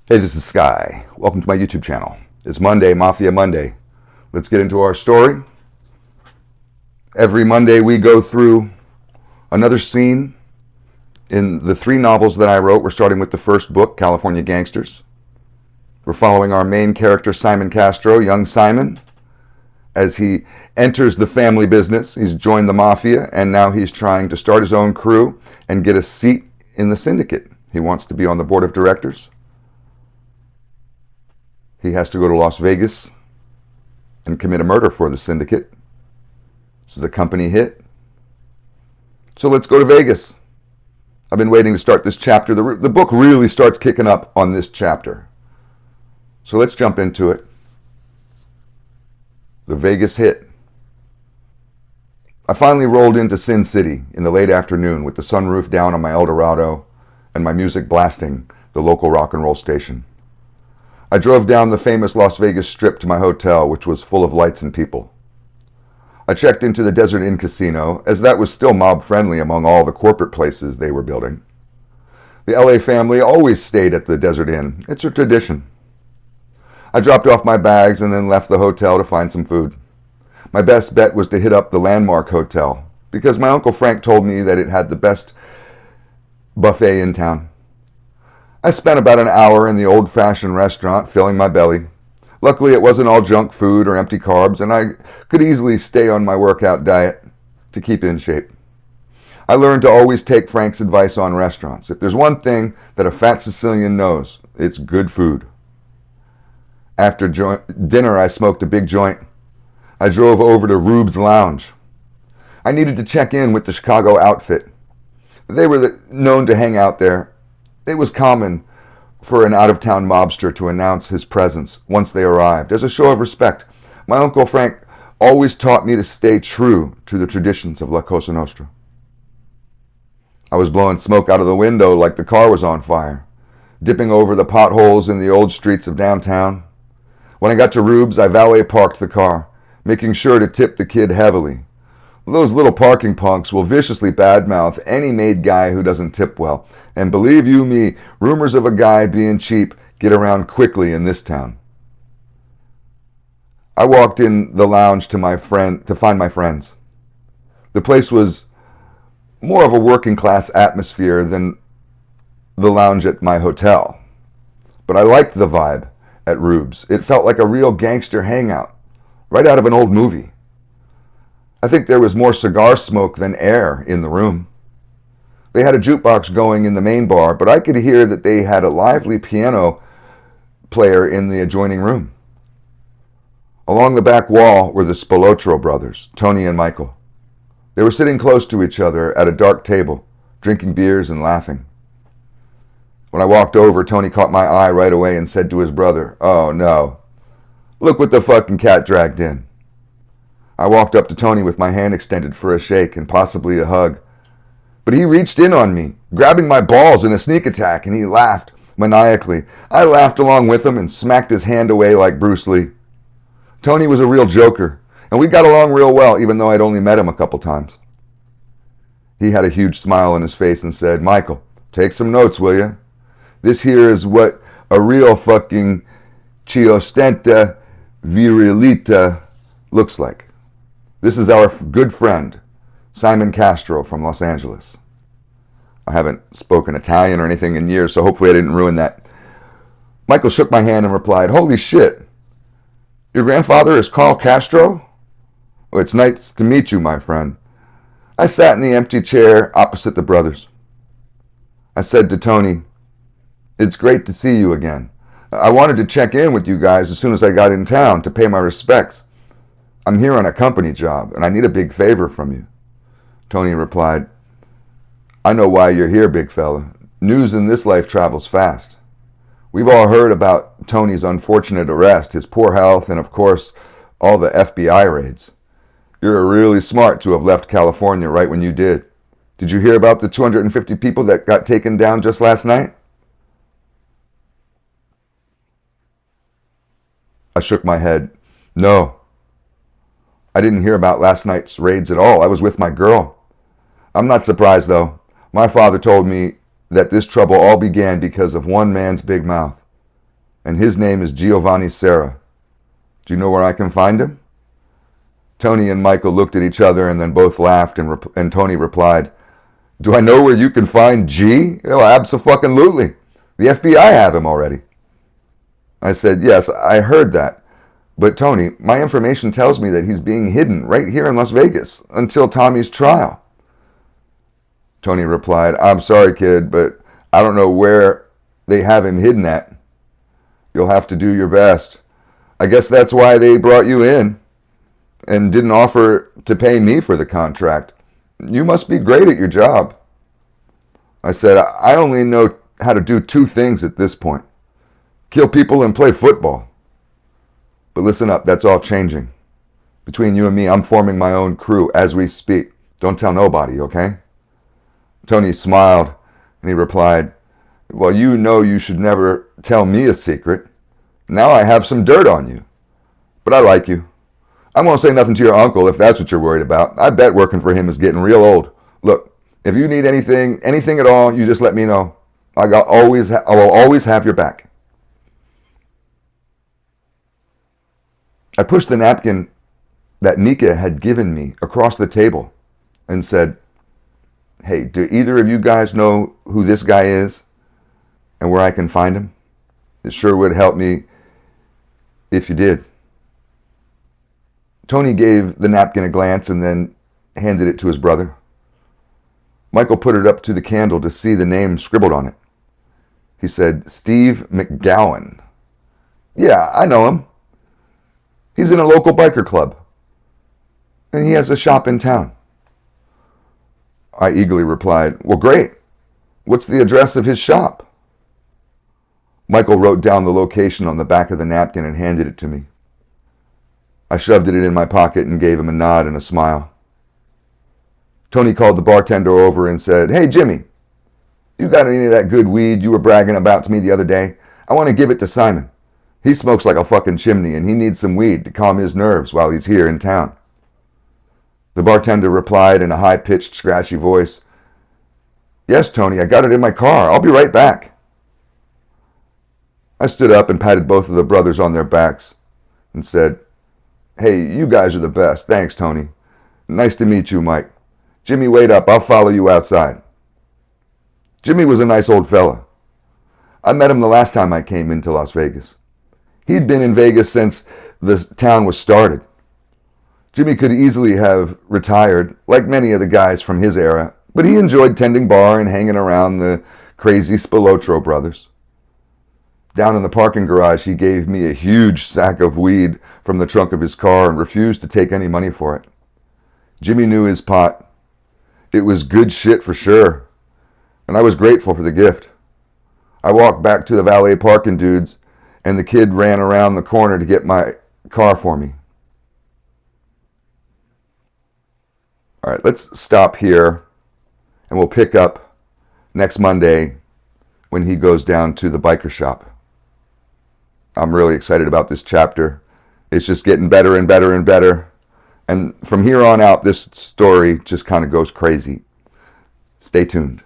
Hey, this is Sky. Welcome to my YouTube channel. It's Monday, Mafia Monday. Let's get into our story. Every Monday we go through another scene in the 3 novels that I wrote. We're starting with the first book, California Gangsters. We're following our main character, Simon Castro, young Simon, as he enters the family business. He's joined the Mafia, and now he's trying to start his own crew and get a seat in the syndicate. He wants to be on the board of directors. He has to go to Las Vegas and commit a murder for the syndicate. This is a company hit. So let's go to Vegas. I've been waiting to start this chapter. The book really starts kicking up on this chapter. So let's jump into it. The Vegas hit. I finally rolled into Sin City in the late afternoon with the sunroof down on my Eldorado and my music blasting the local rock and roll station. I drove down the famous Las Vegas Strip to my hotel, which was full of lights and people. I checked into the Desert Inn casino, as that was still mob-friendly among all the corporate places they were building. The LA family always stayed at the Desert Inn. It's a tradition. I dropped off my bags and then left the hotel to find some food. My best bet was to hit up the Landmark Hotel, because my Uncle Frank told me that it had the best buffet in town. I spent about an hour in the old-fashioned restaurant filling my belly. Luckily, it wasn't all junk food or empty carbs, and I could easily stay on my workout diet to keep in shape. I learned to always take Frank's advice on restaurants. If there's one thing that a fat Sicilian knows, it's good food. After dinner, I smoked a big joint. I drove over to Rube's Lounge. I needed to check in with the Chicago outfit. They were known to hang out there. It was common for an out-of-town mobster to announce his presence once they arrived. As a show of respect, my Uncle Frank always taught me to stay true to the traditions of La Cosa Nostra. I was blowing smoke out of the window like the car was on fire, dipping over the potholes in the old streets of downtown. When I got to Rube's, I valet parked the car, making sure to tip the kid heavily. Those little parking punks will viciously badmouth any made guy who doesn't tip well. And believe you me, rumors of a guy being cheap get around quickly in this town. I walked in the lounge to find my friends. The place was more of a working class atmosphere than the lounge at my hotel. But I liked the vibe at Rube's. It felt like a real gangster hangout, right out of an old movie. I think there was more cigar smoke than air in the room. They had a jukebox going in the main bar, but I could hear that they had a lively piano player in the adjoining room. Along the back wall were the Spilotro brothers, Tony and Michael. They were sitting close to each other at a dark table, drinking beers and laughing. When I walked over, Tony caught my eye right away and said to his brother, "Oh no, look what the fucking cat dragged in." I walked up to Tony with my hand extended for a shake and possibly a hug. But he reached in on me, grabbing my balls in a sneak attack, and he laughed maniacally. I laughed along with him and smacked his hand away like Bruce Lee. Tony was a real joker, and we got along real well, even though I'd only met him a couple times. He had a huge smile on his face and said, "Michael, take some notes, will you? This here is what a real fucking chiostenta virilita looks like. This is our good friend, Simon Castro from Los Angeles." I haven't spoken Italian or anything in years, so hopefully I didn't ruin that. Michael shook my hand and replied, "Holy shit, your grandfather is Carl Castro? Well, it's nice to meet you, my friend." I sat in the empty chair opposite the brothers. I said to Tony, "It's great to see you again. I wanted to check in with you guys as soon as I got in town to pay my respects. I'm here on a company job, and I need a big favor from you." Tony replied, "I know why you're here, big fella. News in this life travels fast. We've all heard about Tony's unfortunate arrest, his poor health, and of course, all the FBI raids. You're really smart to have left California right when you did. Did you hear about the 250 people that got taken down just last night?" I shook my head. "No. I didn't hear about last night's raids at all. I was with my girl. I'm not surprised, though. My father told me that this trouble all began because of one man's big mouth. and his name is Giovanni Serra. Do you know where I can find him?" Tony and Michael looked at each other and then both laughed, and Tony replied, "Do I know where you can find G? Oh, abso-fucking-lutely. The FBI have him already." I said, "Yes, I heard that. But Tony, my information tells me that he's being hidden right here in Las Vegas until Tommy's trial." Tony replied, "I'm sorry, kid, but I don't know where they have him hidden at. You'll have to do your best. I guess that's why they brought you in and didn't offer to pay me for the contract. You must be great at your job." I said, "I only know how to do two things at this point: kill people and play football. But listen up, that's all changing. Between you and me, I'm forming my own crew as we speak. Don't tell nobody, okay?" Tony smiled and he replied, "Well, you know you should never tell me a secret. Now I have some dirt on you. But I like you. I won't say nothing to your uncle if that's what you're worried about. I bet working for him is getting real old. Look, if you need anything at all, you just let me know. I will always have your back." I pushed the napkin that Mika had given me across the table and said, "Hey, do either of you guys know who this guy is and where I can find him? It sure would help me if you did." Tony gave the napkin a glance and then handed it to his brother. Michael put it up to the candle to see the name scribbled on it. He said, "Steve McGowan. Yeah, I know him. He's in a local biker club, and he has a shop in town." I eagerly replied, "Well, great. What's the address of his shop?" Michael wrote down the location on the back of the napkin and handed it to me. I shoved it in my pocket and gave him a nod and a smile. Tony called the bartender over and said, "Hey, Jimmy, you got any of that good weed you were bragging about to me the other day? I want to give it to Simon. He smokes like a fucking chimney and he needs some weed to calm his nerves while he's here in town." The bartender replied in a high-pitched, scratchy voice, "Yes, Tony, I got it in my car. I'll be right back." I stood up and patted both of the brothers on their backs and said, "Hey, you guys are the best. Thanks, Tony. Nice to meet you, Mike. Jimmy, wait up. I'll follow you outside." Jimmy was a nice old fella. I met him the last time I came into Las Vegas. He'd been in Vegas since the town was started. Jimmy could easily have retired, like many of the guys from his era, but he enjoyed tending bar and hanging around the crazy Spilotro brothers. Down in the parking garage, he gave me a huge sack of weed from the trunk of his car and refused to take any money for it. Jimmy knew his pot. It was good shit for sure, and I was grateful for the gift. I walked back to the valet parking dudes, and the kid ran around the corner to get my car for me. All right, let's stop here, and we'll pick up next Monday when he goes down to the biker shop. I'm really excited about this chapter. It's just getting better and better and better. And from here on out, this story just kind of goes crazy. Stay tuned.